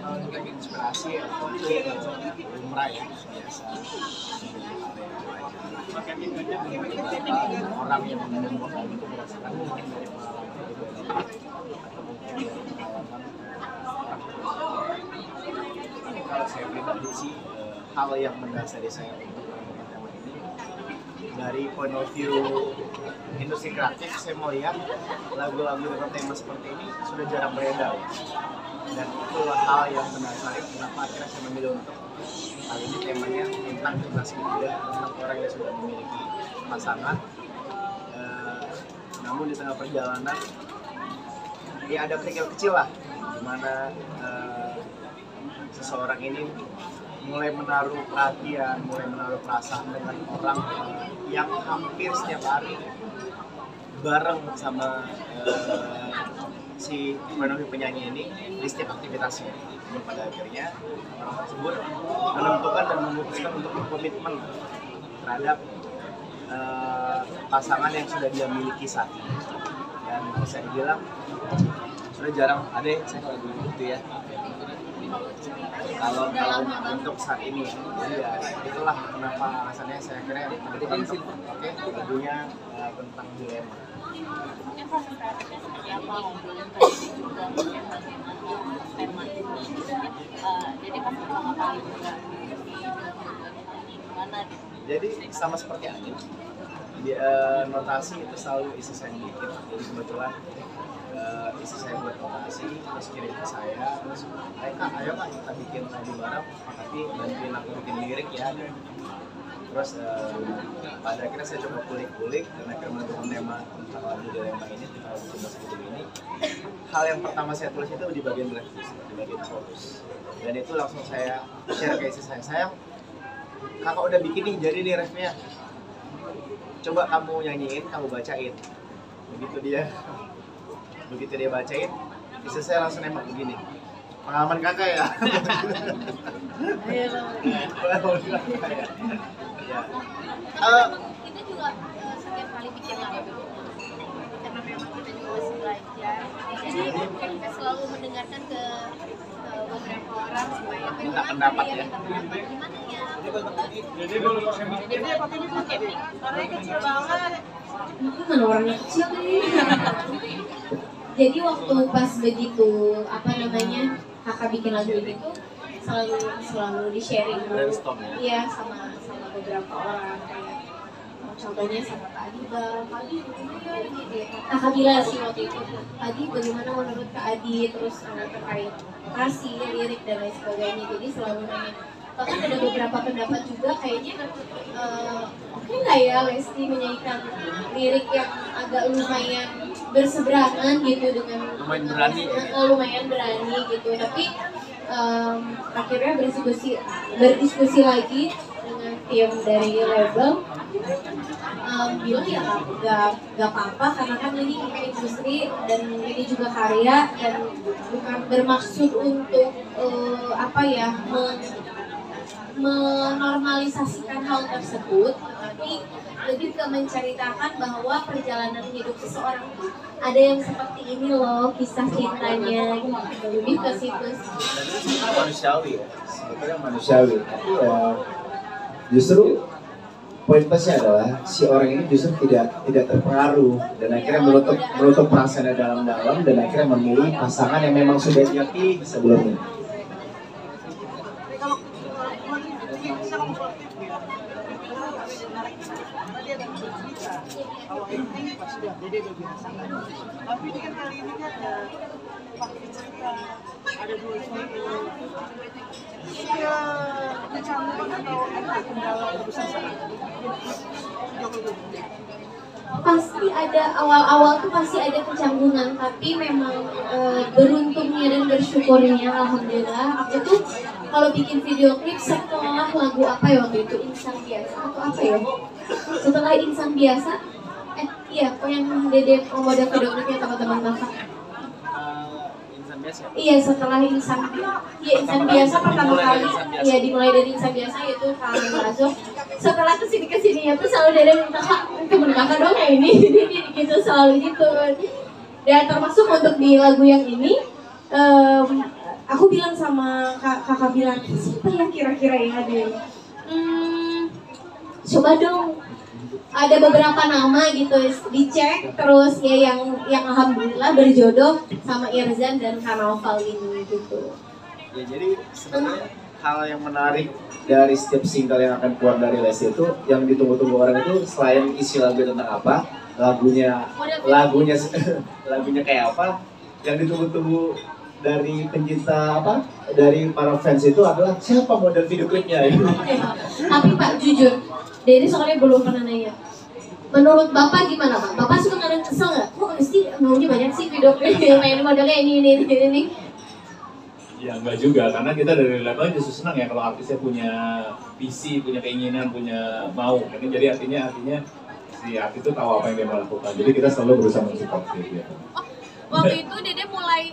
Kalau untuk inspirasi aku lumrah ya biasa orang yang membuat lagu itu berdasarkan mungkin dari pengalaman pribadi atau mungkin dari pengalaman kalau saya pribadi sih hal yang mendasari saya untuk menemukan tema ini dari point of view industri kreatif. Saya melihat lagu-lagu dengan tema seperti ini sudah jarang beredar dan itulah hal yang mendasari kenapa akhirnya saya memilih untuk kali ini temanya tentang generasi muda, tentang orang yang sudah memiliki pasangan namun di tengah perjalanan ya ada kerikil kecil lah dimana seseorang ini mulai menaruh perhatian, mulai menaruh perasaan dengan orang yang hampir setiap hari bareng sama si penyanyi ini di setiap aktivitasnya. Dan pada akhirnya orang tersebut menentukan dan memutuskan untuk berkomitmen terhadap pasangan yang sudah dia miliki saat ini. Dan saya bilang sudah jarang ada yang saya lagu itu ya. Kalau untuk saat ini jadi ya itulah kenapa alasannya saya kira untuk oke lagunya tentang dilema. Mungkin proses kreatifnya seperti apa, ngobrolin tadi juga mungkin bagaimana tema itu jadi pas pertama kali juga di dalam gimana gitu. Jadi sama seperti Anil di notasi itu selalu isi saya yang bikin. Jadi kebetulan isi saya buat notasi terus kirim ke saya terus ayo kak kita bikin lagu bareng tapi bantuin aku bikin lirik ya. Terus pada akhirnya saya coba kulik-kulik dan akhirnya menentukan tema tentang lagu dilema ini tentang lagu cinta segede ini. Hal yang pertama saya tulis itu di bagian refus, di bagian chorus. Dan itu langsung saya share ke istri saya, sayang kakak udah bikin nih jadi nih refnya. Coba kamu nyanyiin, kamu bacain. Begitu dia bacain, istri saya langsung nembak begini. Pengalaman kakak ya. Kita juga setiap kali bikin lagu karena memang kita juga masih belajar, jadi kita selalu mendengarkan ke beberapa orang supaya minta pendapat ya. Gimana ya? Jadi apa ini pakai orangnya kecil banget. Mana orangnya kecil nih. Jadi waktu pas begitu kakak bikin lagu ini tuh selalu di sharing dulu. Iya sama beberapa orang kayak contohnya sama Kak Adiba, Kak Adi gimana gitu ya. Kakak bilang sih waktu itu, Adi bagaimana menurut Kak Adi terus terkait kasih lirik dan lain sebagainya. Jadi selalu nanya. Bahkan ada beberapa pendapat juga kayaknya oke nggak ya Lesti menyanyikan lirik yang agak lumayan berseberangan gitu dengan lumayan berani gitu. Tapi akhirnya berdiskusi lagi dengan tim dari label bilang ya nggak apa-apa karena kan ini industri dan ini juga karya dan bukan bermaksud untuk menormalisasikan hal tersebut, tapi lebih ke menceritakan bahwa perjalanan hidup seseorang tuh ada yang seperti ini loh kisah cintanya gitu. Lebih ke situ sih. Manusiawi ya, sebetulnya manusiawi. Tapi ya justru poin plusnya adalah si orang ini justru tidak terpengaruh dan akhirnya menutup perasaannya dalam-dalam dan akhirnya memilih pasangan yang memang sudah dia pilih sebelumnya. Jadi udah biasa kan. Tapi ini kan kali ini kan ada pakai cerita, ada dua suami. Ya, kecanggungan atau ada kendala terbesar saat pasti ada awal-awal tuh pasti ada kecanggungan, tapi memang beruntungnya dan bersyukurnya alhamdulillah aku tuh kalau bikin video klip setelah lagu apa ya waktu itu Insan Biasa atau apa ya setelah Insan Biasa iya kok yang Dede model video klipnya teman-teman masak Insan Biasa. Iya setelah Insan Biasa pertama kali ya dimulai dari Insan Biasa yaitu Kalian Razok. Setelah kesininya tuh selalu Dede minta kak temen kakak dong ya ini gitu selalu gitu. Dan termasuk untuk di lagu yang ini aku bilang sama kakak bilang, siapa ya kira-kira yang ada? Coba dong, ada beberapa nama gitu, dicek terus ya yang alhamdulillah berjodoh sama Irzan dan Kanoval ini gitu. Ya jadi sebenarnya hal yang menarik dari setiap single yang akan keluar dari Lesti itu yang ditunggu-tunggu orang itu selain isi lagu tentang apa, lagunya lagunya kayak apa, yang ditunggu-tunggu dari pencinta apa, dari para fans itu adalah siapa model video klipnya itu. Tapi Pak jujur, Dedi soalnya belum pernah nanya. Menurut Bapak gimana Pak? Bapak suka kadang kesel nggak? Kok mesti maunya banyak sih video klip yang kayak modelnya ini. Ya enggak juga, karena kita dari label justru senang ya kalau artisnya punya visi, punya keinginan, punya mau. Jadi artinya si artis itu tahu apa yang dia mau lakukan. Jadi kita selalu berusaha mensupport dia. Waktu itu Dede mulai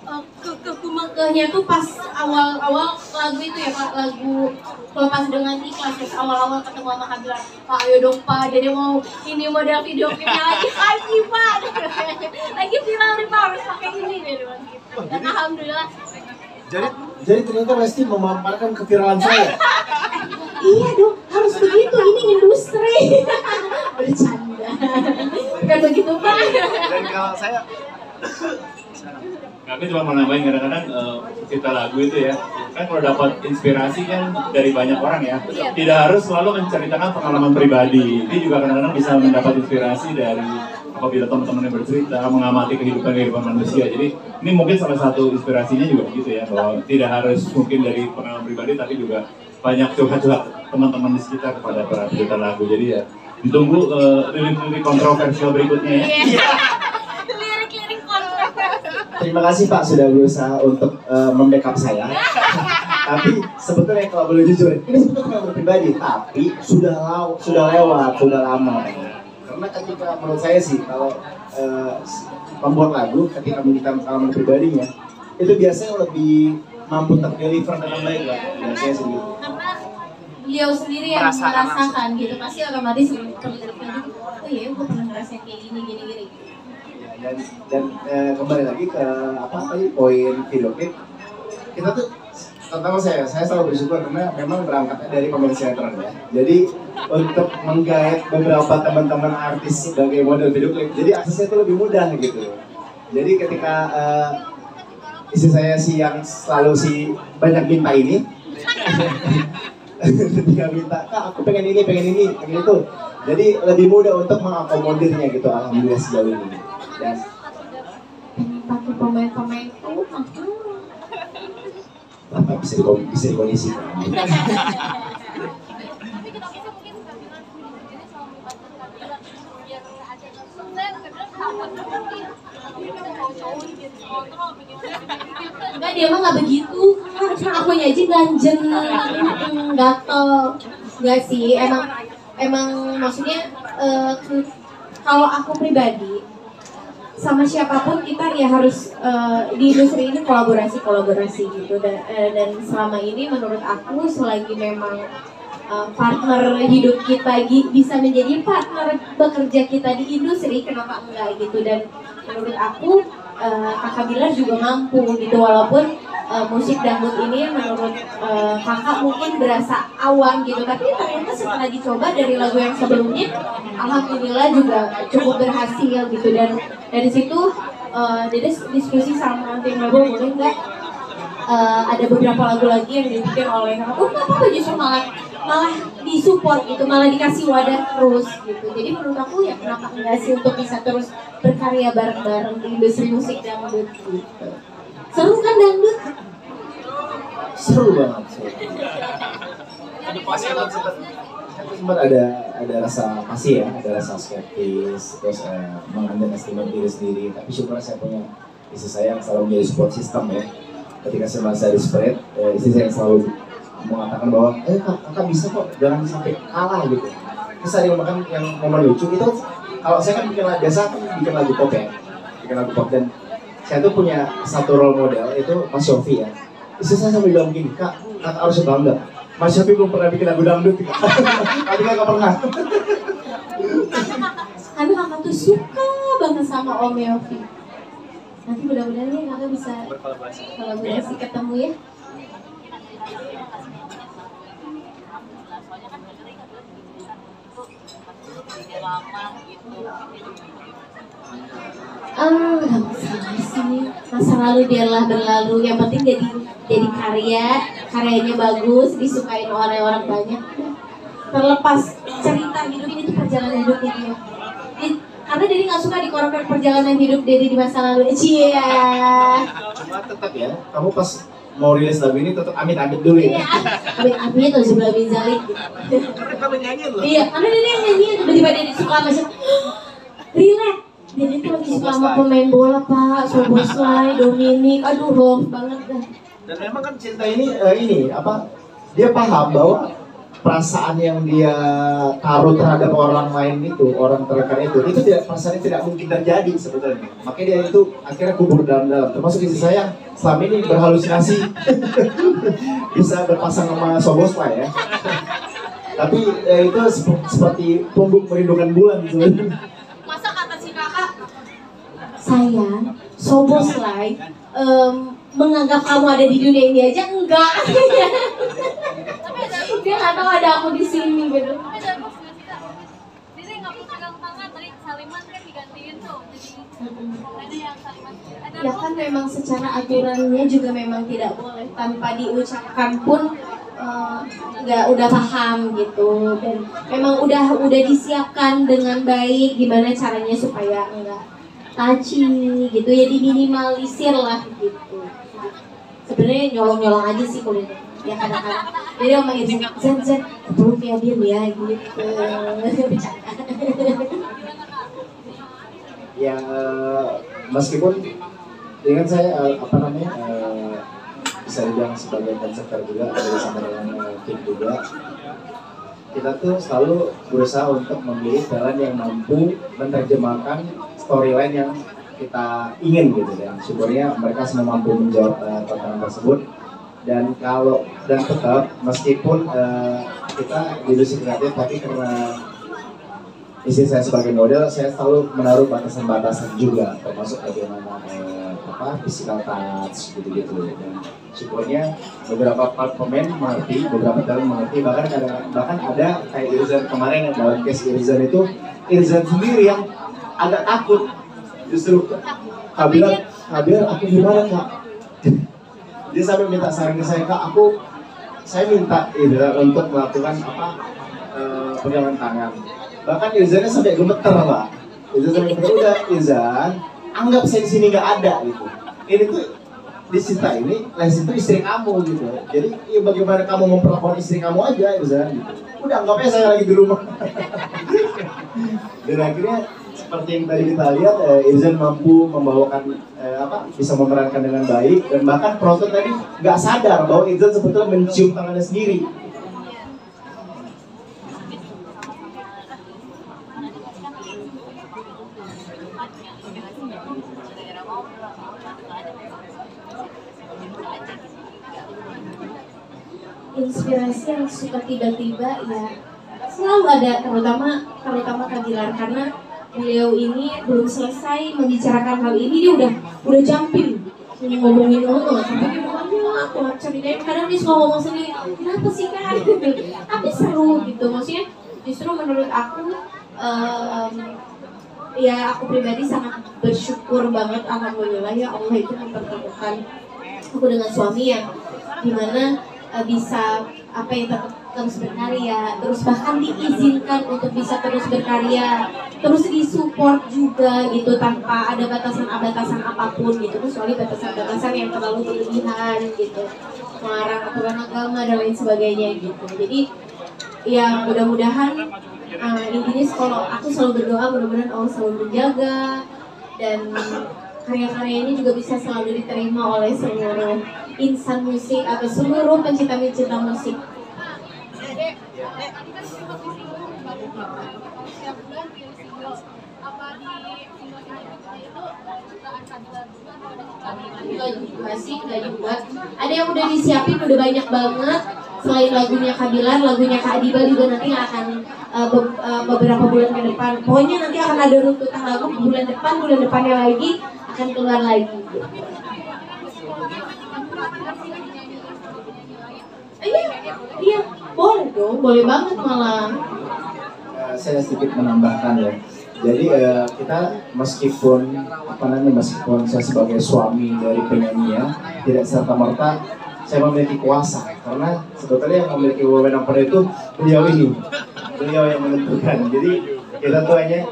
kekehnya tuh pas awal lagu itu ya Pak, lagu Lepas Dengan Ikhlas, awal ketemu sama Kak bilang, Pak ayo dong Pak, Dede mau ini model video klipnya lagi Pak, lagi viral nih Pak, harus pakai ini Dede bilang gitu. Dan alhamdulillah. Jadi ternyata Lesti memaparkan keviralan saya. Iya dong, harus begitu, ini industri. Bercanda. Bukan begitu Pak. Dan kalau saya Kami cuma mau nambahin kadang-kadang cerita lagu itu ya, kan kalau dapat inspirasi kan dari banyak orang ya, tidak harus selalu menceritakan pengalaman pribadi. Ini juga kadang-kadang bisa mendapat inspirasi dari apabila teman-teman yang bercerita, mengamati kehidupan manusia. Jadi ini mungkin salah satu inspirasinya juga begitu ya, bahwa tidak harus mungkin dari pengalaman pribadi, tapi juga banyak curhat-curhat teman-teman di sekitar kepada para pencipta lagu. Jadi ya ditunggu lirik-lirik kontroversial berikutnya ya. Lirik-lirik kontroversi. terima kasih Pak sudah berusaha untuk membackup saya. Tapi sebetulnya kalau boleh jujur, ini sebetulnya pengalaman pribadi, tapi sudah lewat, sudah lama. Karena ketika menurut saya sih kalau pembuat lagu ketika memiliki pengalaman pribadinya itu biasanya lebih mampu terdeliver dengan baik lah, biasanya sih gitu. Karena beliau sendiri yang merasakan gitu, pasti otomatis terliriknya gitu. Oh iya, gue pernah ngerasain kayak gini. Dan kembali lagi ke apa tadi poin video klip, kita tuh terutama saya selalu bersyukur karena memang berangkatnya dari pemain sinetron ya. Jadi untuk menggait beberapa teman-teman artis sebagai model video klip, jadi aksesnya itu lebih mudah gitu. Jadi ketika istri saya si yang selalu si banyak minta ini, ketika minta Kak aku pengen ini itu, jadi lebih mudah untuk mengakomodirnya gitu. Alhamdulillah sejauh ini. Dan Pakai pemain-pemain tuh Bapak bisa dikondisi. Tapi kita bisa mungkin bilang ini sama membantu Kabila biar ada saya Kabila takut nanti kita cowok-cowok gitu kontrol enggak, dia mah nggak begitu kan, akunya aja ganjen, gatel. Enggak sih, emang maksudnya kalau aku pribadi sama siapapun kita ya harus di industri ini kolaborasi gitu, dan selama ini menurut aku selagi memang partner hidup kita bisa menjadi partner bekerja kita di industri, kenapa enggak gitu. Dan menurut aku Kakak Bilar juga mampu gitu, walaupun musik dangdut ini menurut kakak mungkin berasa awam gitu, tapi ternyata setelah dicoba dari lagu yang sebelumnya alhamdulillah juga cukup berhasil gitu. Dan dari situ Dede diskusi sama tim label, boleh nggak ada beberapa lagu lagi yang dibikin oleh kakak, nggak apa-apa, justru malah disupport gitu, malah dikasih wadah terus gitu. Jadi menurut aku ya kenapa enggak sih untuk bisa terus berkarya bareng-bareng di industri musik dangdut gitu. Seru kan dangdut? Seru banget. Sempat ada rasa pasti ya, ada rasa skeptis, terus mengunderestimate diri sendiri. Tapi syukur saya punya istri saya yang selalu menjadi support system ya. Ketika saya merasa desperate, istri saya yang selalu mengatakan bahwa kakak bisa kok, jangan sampai kalah gitu. Terus ada yang momen lucu itu, kalau saya kan bikin lagu biasa kan bikin lagu pop ya, dan saya tuh punya satu role model itu Mas Yofi ya. Istri saya sampai bilang gini, kakak harus bangga, Mas Yofi belum pernah bikin lagu dangdut. Tapi kakak pernah. Karena kakak tuh suka banget sama Om Yofi. Nanti mudah-mudahan ya kakak bisa berkolaborasi. kolaborasi ketemu ya. soalnya kan bener ingat tuh itu lama gitu. Gak masalah sih, masa lalu biarlah berlalu. Yang penting jadi karyanya bagus, disukain orang banyak. Terlepas cerita hidupnya itu perjalanan hidupnya dia. Karena Dedi nggak suka dikorek perjalanan hidup Dedi di masa lalu. Cia. Cuma tetap ya, kamu pas mau rilis lagu ini tetap amit-amit dulu ya. Iya, amit-amit tuh sebelah bin Zalik. Karena kamu nyanyi loh. Iya, karena Dedi yang nyanyi tiba-tiba Dedi suka masih relate. Dedi tuh lagi suka sama pemain bola Pak, Soboslai, Dominik, aduh love banget dah. Dan memang kan cinta ini dia paham bahwa perasaan yang dia taruh terhadap orang lain itu, orang terdekat itu perasaan tidak mungkin terjadi sebetulnya. Makanya dia itu akhirnya kubur dalam-dalam. Termasuk istri saya selama ini berhalusinasi bisa berpasang sama Soboslai ya. Tapi itu seperti pungguk merindukan bulan sebenarnya. Masa kata si kakak, sayang, Soboslai menganggap kamu ada di dunia ini aja enggak. Dia nggak tahu ada aku di sini gitu. Tapi dari pas Diri nggak perlu pegang tangan, tadi Saliman kan digantiin tuh, jadi ada yang Saliman. Ya kan memang secara aturannya juga memang tidak boleh, tanpa diucapkan pun nggak udah paham gitu. Dan memang udah disiapkan dengan baik gimana caranya supaya enggak touchy gitu ya, diminimalisir lah gitu. Sebenarnya nyolong aja sih kulitnya ya kadang-kadang. Jadi om manggil Zen peluk ya dia gitu. Bercanda. Ya meskipun dengan saya bisa dibilang sebagai konserter juga dari sama dengan tim juga, kita tuh selalu berusaha untuk memilih talent yang mampu menerjemahkan storyline yang kita ingin gitu, dan syukurnya mereka semua mampu menjawab tantangan tersebut. Dan tetap meskipun kita di industri kreatif, tapi karena istri saya sebagai model, saya selalu menaruh batasan-batasan juga, termasuk bagaimana physical touch gitu-gitu. Dan syukurnya beberapa part pemain mengerti, beberapa talent mengerti, bahkan ada kayak Irzan kemarin, dalam case Irzan itu Irzan sendiri yang agak takut. Justru Kak bilang aku gimana Kak? Dia sampai minta saran ke saya, Kak, saya minta untuk melakukan pegangan tangan. Bahkan Irzannya sampai gemeter Pak. Irzan sampai gemeter, udah Irzan, anggap saya di sini nggak ada gitu. Ini tuh di Sinta ini, Les itu istri kamu gitu. Jadi ya bagaimana kamu memperlakukan istri kamu aja Irzan gitu. Udah anggapnya saya lagi di rumah. Dan akhirnya seperti yang tadi kita lihat, Irzan mampu membawakan bisa memerankan dengan baik, dan bahkan penonton tadi nggak sadar bahwa Irzan sebetulnya mencium tangannya sendiri. Inspirasi yang suka tiba-tiba ya selalu ada, terutama Kak Gilar, karena beliau ini belum selesai membicarakan hal ini dia udah jumping ngomongin tapi dia ngomongnya aku ceritain, kadang dia suka ngomong sendiri, kenapa sih Kak? Tapi seru gitu, maksudnya justru menurut aku ya aku pribadi sangat bersyukur banget, alhamdulillah ya Allah itu mempertemukan aku dengan suami yang dimana bisa terus berkarya, terus bahkan diizinkan untuk bisa terus berkarya, terus disupport juga gitu tanpa ada batasan apapun gitu, kecuali batasan yang terlalu berlebihan gitu, melarang aturan agama dan lain sebagainya gitu. Jadi ya mudah-mudahan intinya kalau aku selalu berdoa mudah-mudahan Allah selalu menjaga dan karya-karya ini juga bisa selalu diterima oleh seluruh insan musik atau seluruh pencinta-pencinta musik. Enggak juga. Ada yang udah disiapin, udah banyak banget. Selain lagunya Kak Bilar, lagunya Kak Adiba juga nanti akan beberapa bulan ke depan. Pokoknya nanti akan ada runtutan lagu bulan depannya lagi akan keluar lagi. Iya, boleh dong, boleh banget malah. Saya sedikit menambahkan ya. Jadi kita meskipun saya sebagai suami dari penyanyi ya, tidak serta merta saya memiliki kuasa, karena sebetulnya yang memiliki wewenang pada itu beliau yang menentukan. Jadi kita tuh hanya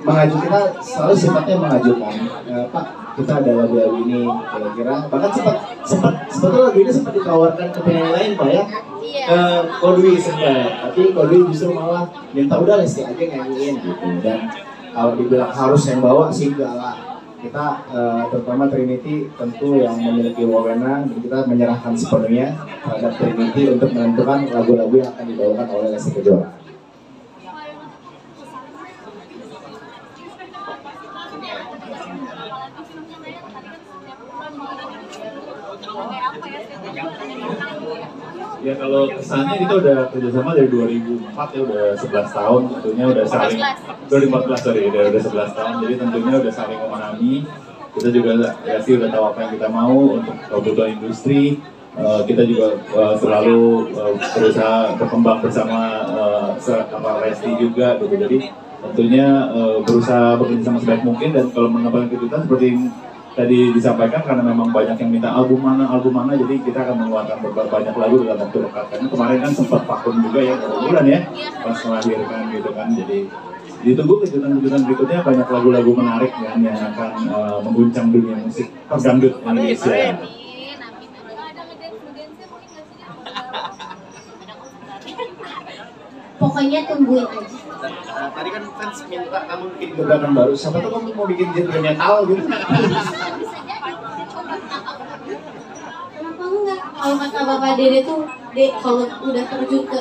mengajukan, kita selalu sifatnya mengajukan, Pak, kita ada lagu ini kira-kira, bahkan sebetulnya lagu ini sempat ditawarkan ke penyanyi lain Pak ya, ke Kodwi sebenarnya, tapi Kodwi justru malah minta udah Lesti aja nyanyiin gitu. Dan kalau dibilang harus yang bawa sih enggak lah, kita terutama Trinity tentu yang memiliki wewenang, dan kita menyerahkan sepenuhnya terhadap Trinity untuk menentukan lagu-lagu yang akan dibawakan oleh Lesti Kejora. Ya kalau kesannya kita udah kerjasama dari 2004 ya, udah 11 tahun tentunya udah saling 2014 sorry, udah 11 tahun, jadi tentunya udah saling memahami. Kita juga ya sih udah tahu apa yang kita mau untuk kebutuhan industri. Kita juga selalu berusaha berkembang bersama Lesti juga gitu. Jadi tentunya berusaha bekerja sama sebaik mungkin, dan kalau mengembangkan kejutan seperti tadi disampaikan, karena memang banyak yang minta album mana, jadi kita akan mengeluarkan banyak lagu dalam waktu dekat. Karena kemarin kan sempat vakum juga ya, beberapa bulan ya, pas melahirkan gitu kan. Jadi ditunggu kejutan-kejutan berikutnya, banyak lagu-lagu menarik yang akan mengguncang dunia musik dangdut Indonesia. Pokoknya tungguin aja. Tadi kan fans minta kamu bikin gebrakan baru, siapa tuh kamu mau bikin genre metal gitu? Kenapa enggak? Kalau kata Bapak Dede tuh, kalau udah terjun ke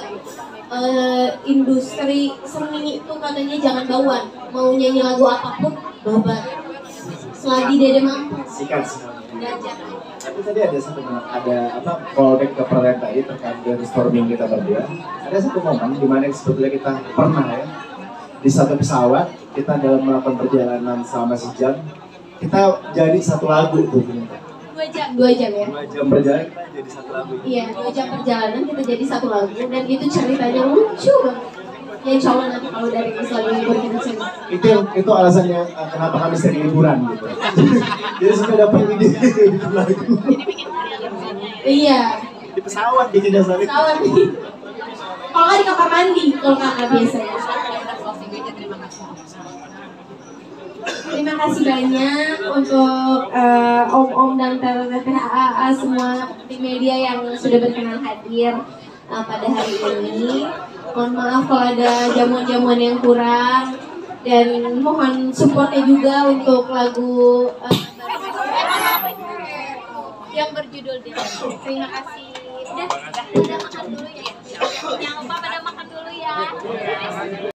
industri seni itu katanya jangan bauan. Mau nyanyi lagu apapun, babat. Selagi Dede mampu. Sikat. Belajar. Tapi tadi ada callback ke pertanyaan tadi terkait brainstorming kita berdua. Ada satu momen di mana sebetulnya kita pernah ya, di satu pesawat kita dalam melakukan perjalanan selama sejam, kita jadi satu lagu itu. 2 jam ya? 2 jam perjalanan kita jadi satu lagu. Iya, 2 jam perjalanan kita jadi satu lagu, dan itu ceritanya lucu banget. Ya insya Allah nanti kalau dari Islam libur kita cerita. Itu alasannya kenapa kami sering liburan gitu. Jadi suka dapat ide bikin lagu. Jadi bikin karya liburannya ya. Iya. Di pesawat bikin dasar itu. Pesawat nih. Kalau nggak di kamar mandi, kalau kakak biasanya. Terima kasih banyak untuk om-om dan tante HAA semua tim media yang sudah berkenan hadir pada hari ini. Mohon maaf kalau ada jamuan-jamuan yang kurang, dan mohon supportnya juga untuk lagu Yang berjudul dia. terima kasih. Udah makan dulu ya. Jangan lupa pada makan dulu ya.